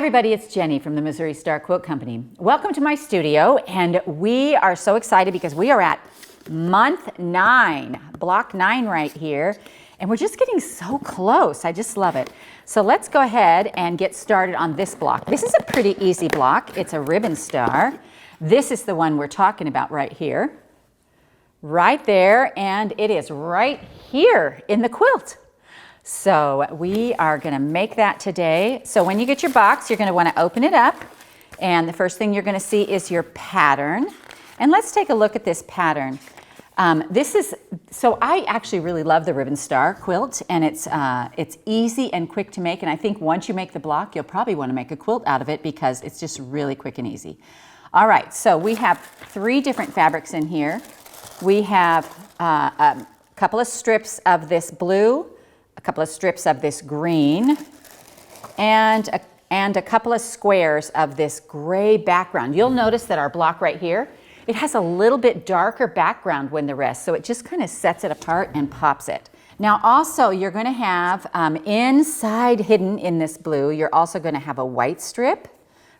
everybody, it's Jenny from the Missouri Star Quilt Company. Welcome to my studio, and we are so excited because we are at month 9, block 9 right here, and we're just getting so close. I just love it. So let's go ahead and get started on this block. This is a pretty easy block. It's a ribbon star. This is the one we're talking about right here, right there, and it is right here in the quilt. So we are going to make that today. So when you get your box, you're going to want to open it up, and the first thing you're going to see is your pattern. And let's take a look at this pattern. So I actually really love the ribbon star quilt, and it's easy and quick to make, and I think once you make the block, you'll probably want to make a quilt out of it because it's just really quick and easy. All right, so we have 3 different fabrics in here. We have a couple of strips of this blue, a couple of strips of this green, and a couple of squares of this gray background. You'll notice that our block right here, it has a little bit darker background than the rest, so it just kind of sets it apart and pops it. Now also, you're going to have inside hidden in this blue, you're also going to have a white strip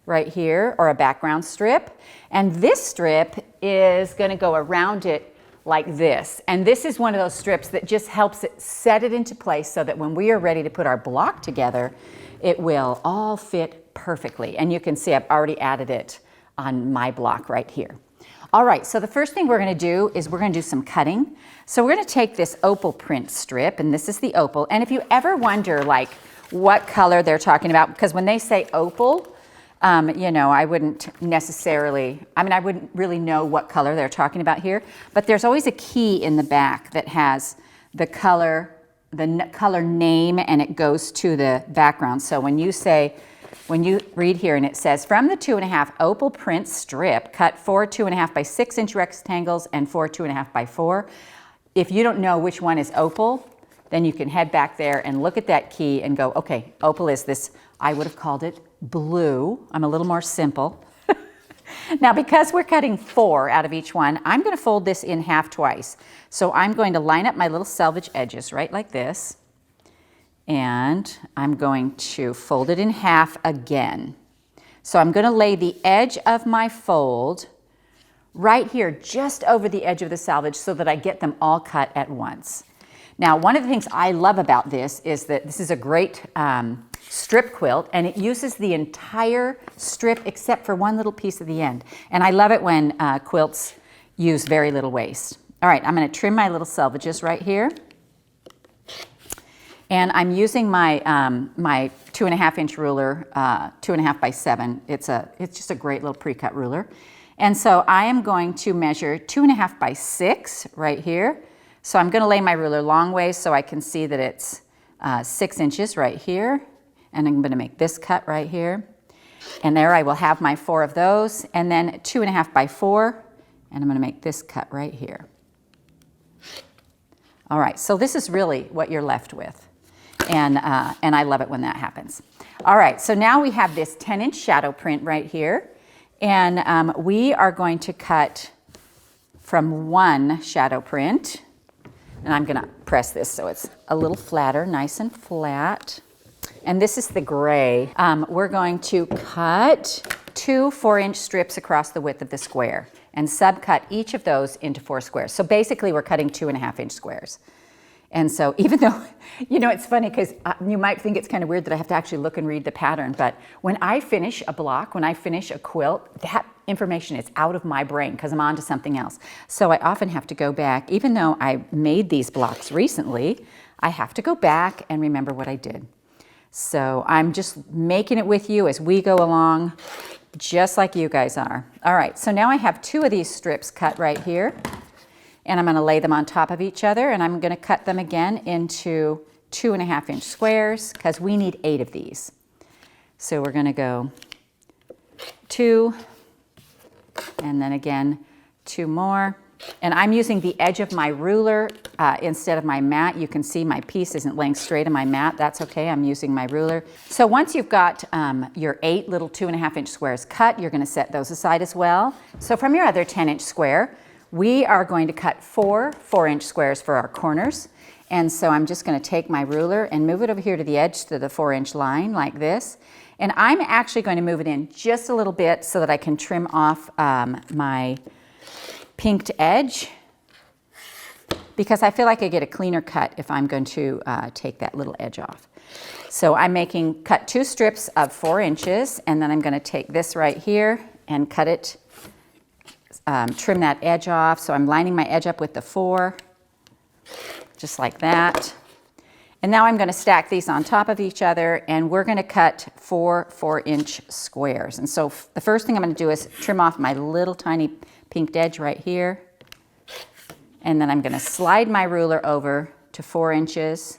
right here, or a background strip, and this strip is going to go around it like this. And this is one of those strips that just helps it set it into place so that when we are ready to put our block together, it will all fit perfectly. And you can see I've already added it on my block right here. All right, so the first thing we're going to do is we're going to do some cutting. So we're going to take this opal print strip, and this is the opal. And if you ever wonder like what color they're talking about, because when they say opal, you know, I wouldn't really know what color they're talking about here, but there's always a key in the back that has the color name, and it goes to the background. So when you read here and it says, from the 2.5 opal print strip, cut 4 2.5 by 6 inch rectangles and 4 2.5 by 4. If you don't know which one is opal, then you can head back there and look at that key and go, okay, opal is this. I would have called it blue. I'm a little more simple. Now, because we're cutting 4 out of each one, I'm going to fold this in half twice. So I'm going to line up my little selvage edges right like this, and I'm going to fold it in half again. So I'm going to lay the edge of my fold right here, just over the edge of the selvage, so that I get them all cut at once. Now, one of the things I love about this is that this is a great strip quilt, and it uses the entire strip except for one little piece at the end. And I love it when quilts use very little waste. All right, I'm going to trim my little selvages right here. And I'm using my my 2.5 inch ruler, 2.5 by 7. It's just a great little pre-cut ruler. And so I am going to measure 2.5 by 6 right here. So I'm going to lay my ruler long ways so I can see that it's 6 inches right here. And I'm going to make this cut right here. And there I will have my 4 of those. And then 2.5 by 4. And I'm going to make this cut right here. All right, so this is really what you're left with. And I love it when that happens. All right, so now we have this 10-inch shadow print right here. And we are going to cut from 1 shadow print. And I'm going to press this so it's a little flatter, nice and flat. And this is the gray. We're going to cut 2 4-inch strips across the width of the square and subcut each of those into 4 squares. So basically we're cutting 2.5-inch squares. And so even though, you know, it's funny because you might think it's kind of weird that I have to actually look and read the pattern, but when I finish a block, when I finish a quilt, that information is out of my brain because I'm on to something else. So I often have to go back, even though I made these blocks recently, I have to go back and remember what I did. So I'm just making it with you as we go along, just like you guys are. All right, so now I have 2 of these strips cut right here. And I'm going to lay them on top of each other, and I'm going to cut them again into 2.5-inch squares because we need 8 of these. So we're going to go 2, and then again 2 more. And I'm using the edge of my ruler instead of my mat. You can see my piece isn't laying straight on my mat. That's okay, I'm using my ruler. So once you've got your 8 little 2.5-inch squares cut, you're going to set those aside as well. So from your other 10-inch square, we are going to cut 4 4-inch squares for our corners. And so I'm just going to take my ruler and move it over here to the edge to the 4-inch line like this. And I'm actually going to move it in just a little bit so that I can trim off my pinked edge, because I feel like I get a cleaner cut if I'm going to take that little edge off. So I'm cut 2 strips of 4 inches, and then I'm going to take this right here and cut it, trim that edge off. So I'm lining my edge up with the 4, just like that. And now I'm going to stack these on top of each other, and we're going to cut 4 4-inch squares. And so the first thing I'm going to do is trim off my little tiny pinked edge right here. And then I'm going to slide my ruler over to 4 inches,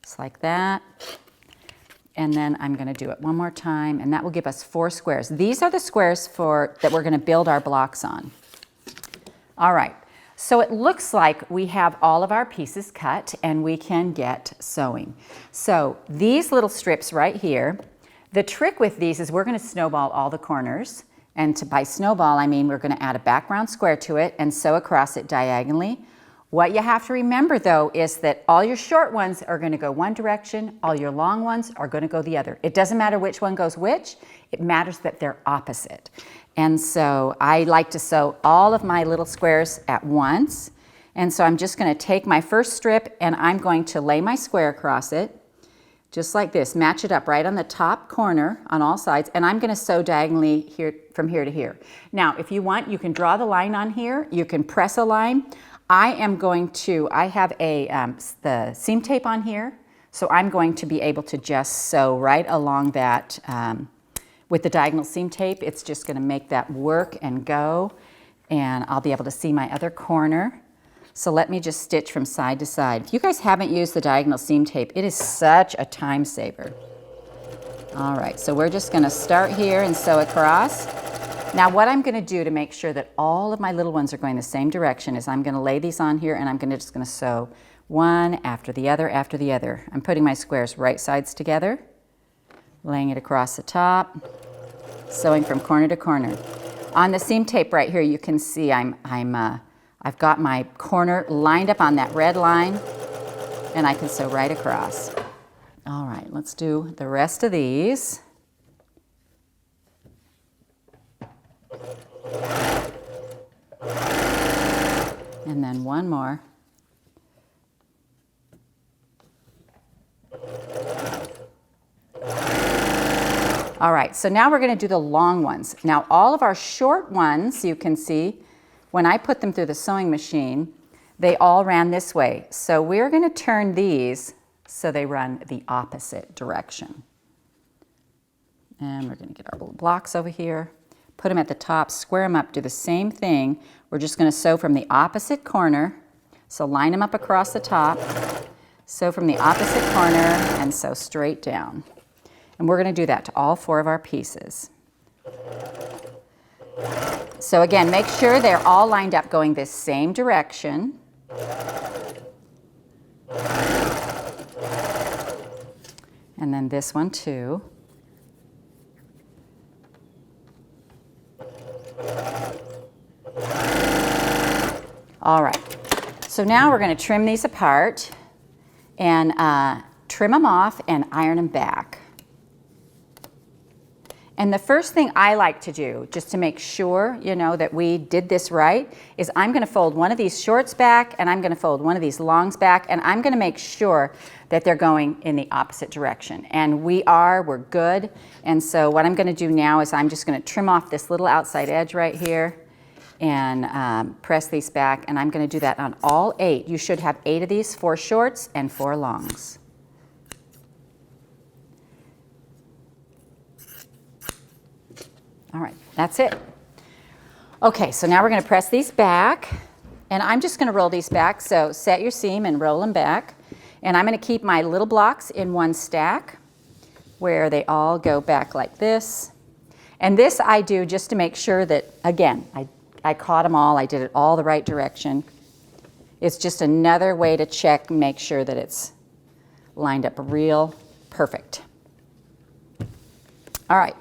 just like that. And then I'm going to do it one more time, and that will give us 4 squares. These are the squares that we're going to build our blocks on. All right, so it looks like we have all of our pieces cut, and we can get sewing. So these little strips right here, the trick with these is we're going to snowball all the corners. And by snowball, I mean we're going to add a background square to it and sew across it diagonally. What you have to remember, though, is that all your short ones are going to go one direction, all your long ones are going to go the other. It doesn't matter which one goes which, it matters that they're opposite. And so I like to sew all of my little squares at once. And so I'm just going to take my first strip and I'm going to lay my square across it, just like this, match it up right on the top corner on all sides, and I'm going to sew diagonally here from here to here. Now, if you want, you can draw the line on here, you can press a line. I have the seam tape on here, so I'm going to be able to just sew right along that with the diagonal seam tape. It's just going to make that work and go, and I'll be able to see my other corner. So let me just stitch from side to side. If you guys haven't used the diagonal seam tape, it is such a time saver. All right, so we're just going to start here and sew across. Now what I'm going to do to make sure that all of my little ones are going the same direction is I'm going to lay these on here, and I'm just going to sew one after the other after the other. I'm putting my squares right sides together, laying it across the top, sewing from corner to corner. On the seam tape right here, you can see I've got my corner lined up on that red line, and I can sew right across. All right, let's do the rest of these. And then one more. All right, so now we're going to do the long ones. Now all of our short ones, you can see, when I put them through the sewing machine, they all ran this way. So we're going to turn these so they run the opposite direction. And we're going to get our little blocks over here, put them at the top, square them up, do the same thing. We're just going to sew from the opposite corner. So line them up across the top, sew from the opposite corner, and sew straight down. And we're going to do that to all 4 of our pieces. So again, make sure they're all lined up going this same direction. And then this one too. All right, so now we're going to trim these apart and trim them off and iron them back. And the first thing I like to do, just to make sure, you know, that we did this right, is I'm going to fold one of these shorts back, and I'm going to fold one of these longs back, and I'm going to make sure that they're going in the opposite direction. And we're good. And so what I'm going to do now is I'm just going to trim off this little outside edge right here and press these back, and I'm going to do that on all 8. You should have 8 of these, 4 shorts and 4 longs. All right, that's it. Okay, so now we're going to press these back, and I'm just going to roll these back. So set your seam and roll them back. And I'm going to keep my little blocks in one stack where they all go back like this. And this I do just to make sure that, again, I caught them all. I did it all the right direction. It's just another way to check and make sure that it's lined up real perfect. All right.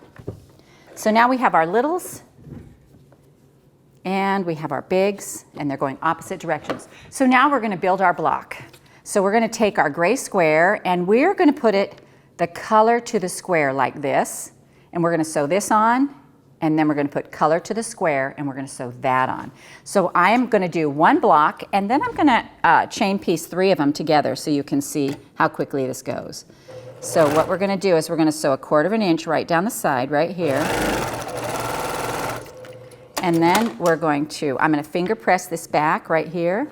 So now we have our littles and we have our bigs, and they're going opposite directions. So now we're going to build our block. So we're going to take our gray square and we're going to put it the color to the square like this, and we're going to sew this on, and then we're going to put color to the square, and we're going to sew that on. So I am going to do one block, and then I'm going to chain piece 3 of them together so you can see how quickly this goes. So what we're going to do is we're going to sew 1/4 inch right down the side right here. And then I'm going to finger press this back right here.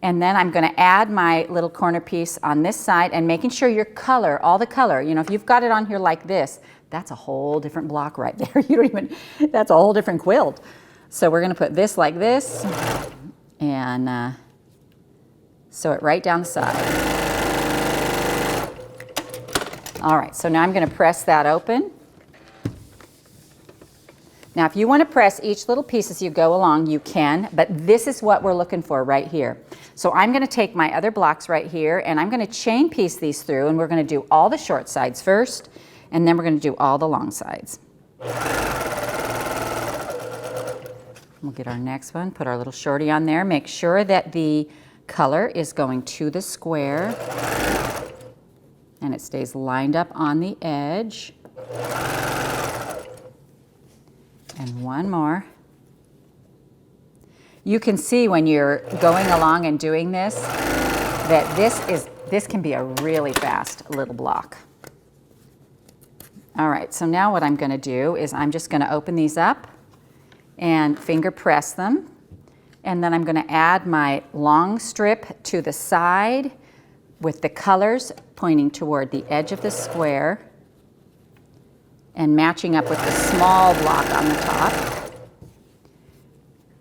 And then I'm going to add my little corner piece on this side, and making sure your color, all the color, you know, if you've got it on here like this, that's a whole different block right there. You don't even, that's a whole different quilt. So we're going to put this like this and sew it right down the side. All right, so now I'm going to press that open. Now, if you want to press each little piece as you go along, you can, but this is what we're looking for right here. So I'm going to take my other blocks right here, and I'm going to chain piece these through, and we're going to do all the short sides first, and then we're going to do all the long sides. We'll get our next one, put our little shorty on there. Make sure that the color is going to the square, and it stays lined up on the edge. And one more. You can see when you're going along and doing this that this can be a really fast little block. All right, so now what I'm going to do is I'm just going to open these up and finger press them, and then I'm going to add my long strip to the side with the colors pointing toward the edge of the square and matching up with the small block on the top.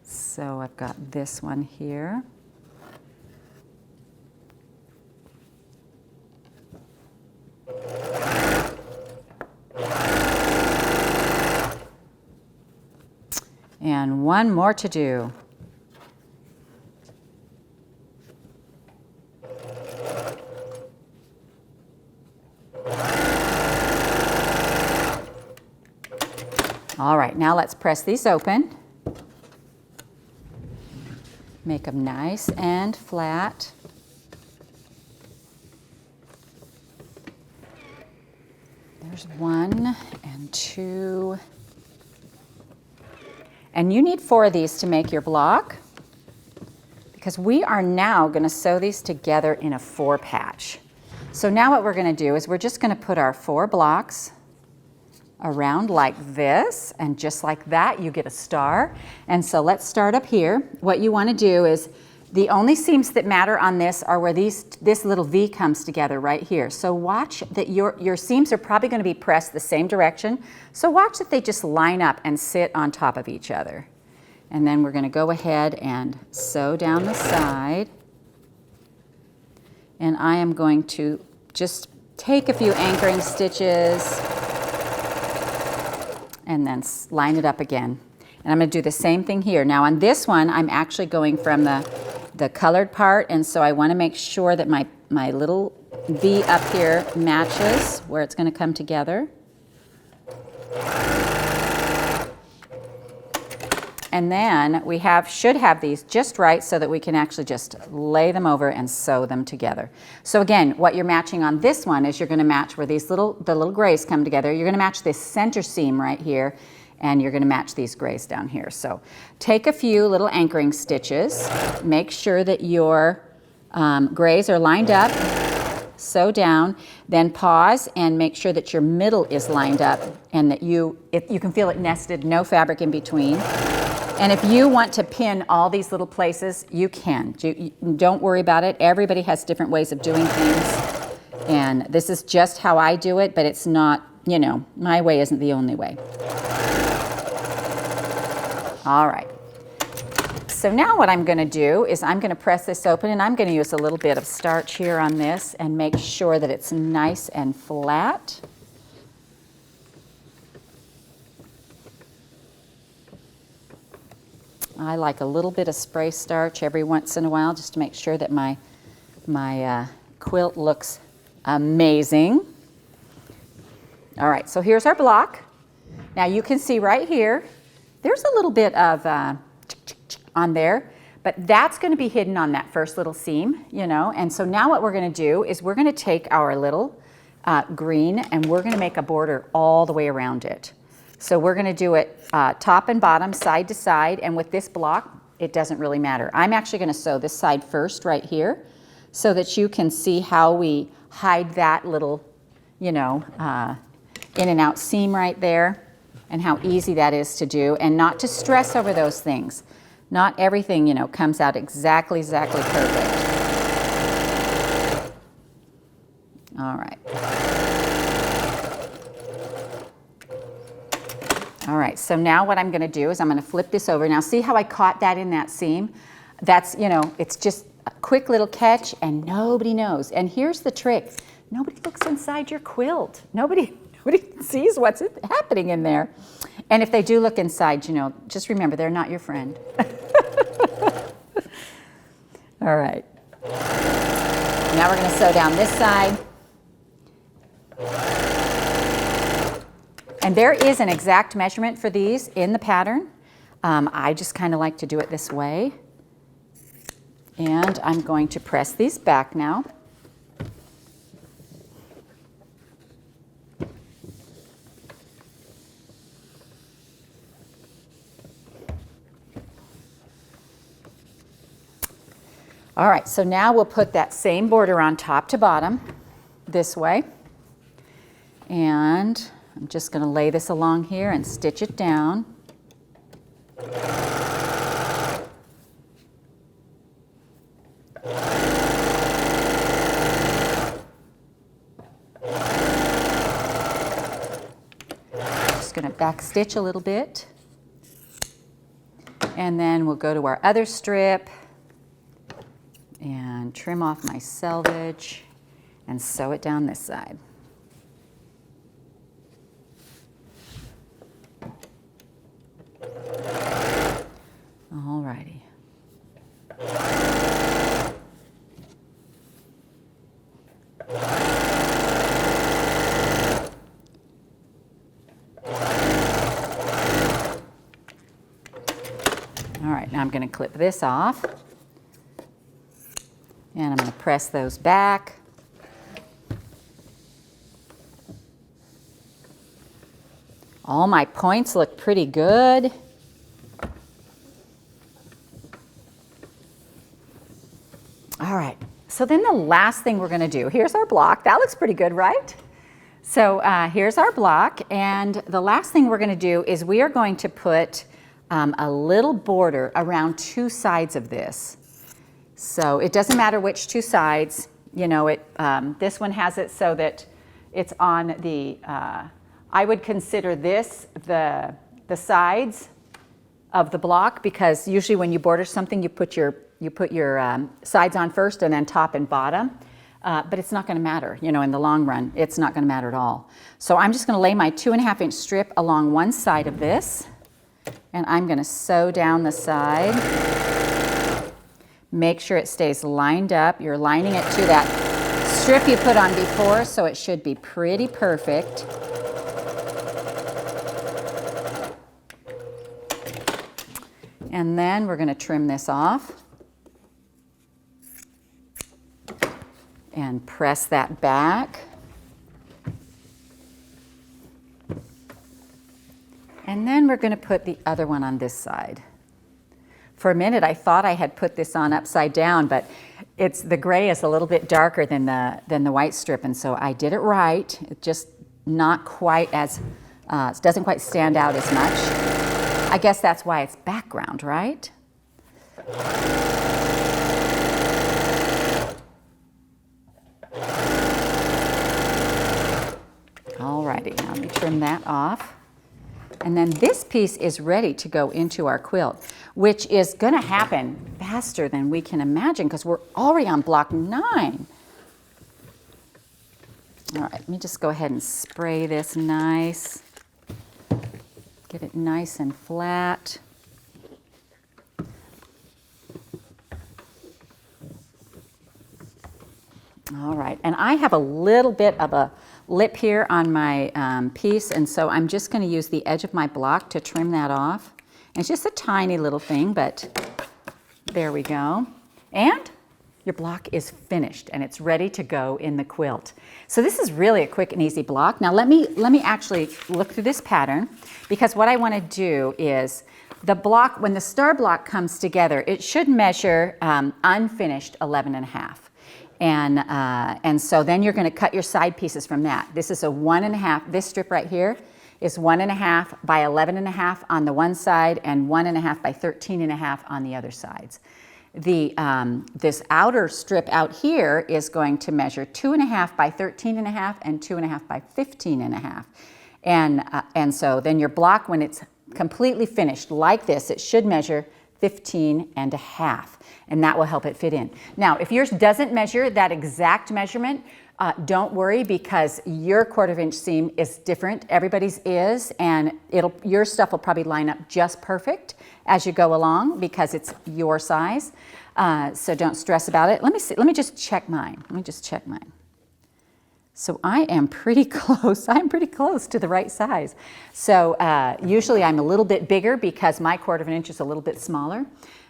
So I've got this one here. And one more to do. All right, now let's press these open. Make them nice and flat. There's 1 and 2. And you need 4 of these to make your block, because we are now going to sew these together in a 4 patch. So now what we're going to do is we're just going to put our 4 blocks around like this, and just like that you get a star. And so let's start up here. What you want to do is, the only seams that matter on this are where this little V comes together right here. So watch that your seams are probably going to be pressed the same direction. So watch that they just line up and sit on top of each other. And then we're going to go ahead and sew down the side. And I am going to just take a few anchoring stitches and then line it up again. And I'm going to do the same thing here. Now on this one, I'm actually going from the colored part, and so I want to make sure that my little V up here matches where it's going to come together. And then we should have these just right so that we can actually just lay them over and sew them together. So again, what you're matching on this one is you're going to match where the little grays come together. You're going to match this center seam right here, and you're going to match these grays down here. So take a few little anchoring stitches. Make sure that your grays are lined up. Sew down, then pause and make sure that your middle is lined up and that you can feel it nested, no fabric in between. And if you want to pin all these little places, you can. Don't worry about it. Everybody has different ways of doing things. And this is just how I do it, but it's not, you know, my way isn't the only way. All right. So now what I'm going to do is I'm going to press this open, and I'm going to use a little bit of starch here on this and make sure that it's nice and flat. I like a little bit of spray starch every once in a while just to make sure that my quilt looks amazing. All right, so here's our block. Now you can see right here, there's a little bit of on there, but that's going to be hidden on that first little seam, you know. And so now what we're going to do is we're going to take our little green, and we're going to make a border all the way around it. So we're going to do it top and bottom, side to side, and with this block, it doesn't really matter. I'm actually going to sew this side first right here so that you can see how we hide that little, you know, in and out seam right there, and how easy that is to do, and not to stress over those things. Not everything, you know, comes out exactly perfect. All right. All right, so now what I'm going to do is I'm going to flip this over. Now see how I caught that in that seam? That's, you know, it's just a quick little catch and nobody knows. And here's the trick. Nobody looks inside your quilt. Nobody sees what's happening in there. And if they do look inside, you know, just remember they're not your friend. All right. Now we're going to sew down this side. And there is an exact measurement for these in the pattern. I just kind of like to do it this way. And I'm going to press these back now. All right, so now we'll put that same border on top to bottom this way. And I'm just going to lay this along here and stitch it down. Just going to back stitch a little bit. And then we'll go to our other strip and trim off my selvage and sew it down this side. All righty. All right, now I'm going to clip this off. And I'm going to press those back. All my points look pretty good. All right, so then the last thing we're going to do, here's our block. That looks pretty good, right? So here's our block, and the last thing we're going to do is we are going to put a little border around two sides of this. So it doesn't matter which two sides, you know, this one has it so that it's on the, I would consider this the sides of the block, because usually when you border something, you put your sides on first and then top and bottom. But it's not going to matter, you know, in the long run, it's not going to matter at all. So I'm just going to lay my 2.5 inch strip along one side of this, and I'm going to sew down the side. Make sure it stays lined up. You're lining it to that strip you put on before, so it should be pretty perfect. And then we're going to trim this off and press that back. And then we're going to put the other one on this side. For a minute, I thought I had put this on upside down, but the gray is a little bit darker than the white strip, and so I did it right. It's just not quite as, it doesn't quite stand out as much. I guess that's why it's background, right? Alrighty, now let me trim that off. And then this piece is ready to go into our quilt, which is going to happen faster than we can imagine because we're already on block 9. All right, let me just go ahead and spray this nice. Get it nice and flat. All right, and I have a little bit of a lip here on my piece, and so I'm just going to use the edge of my block to trim that off. And it's just a tiny little thing, but there we go. And your block is finished and it's ready to go in the quilt. So this is really a quick and easy block. Now let me actually look through this pattern, because what I want to do is the block, when the star block comes together, it should measure unfinished 11.5. And so then you're going to cut your side pieces from that. This is a 1.5, this strip right here is 1.5 by 11.5 on the one side and 1.5 by 13.5 on the other sides. This outer strip out here is going to measure 2.5 by 13.5 and 2.5 by 15.5. And so then your block, when it's completely finished like this, it should measure 15.5, and that will help it fit in. Now, if yours doesn't measure that exact measurement, don't worry, because your 1/4 inch seam is different. Everybody's is, and your stuff will probably line up just perfect as you go along because it's your size. So don't stress about it. Let me see. Let me just check mine. So I am pretty close. I'm pretty close to the right size. So usually I'm a little bit bigger because my 1/4 inch is a little bit smaller,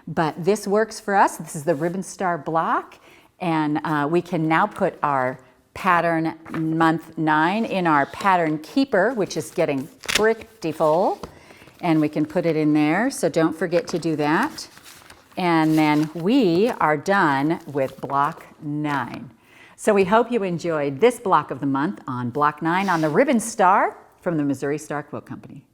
but this works for us. This is the Ribbon Star block, and we can now put our pattern month 9 in our pattern keeper, which is getting pretty full, and we can put it in there. So don't forget to do that. And then we are done with block 9. So we hope you enjoyed this block of the month on block 9 on the Ribbon Star from the Missouri Star Quilt Company.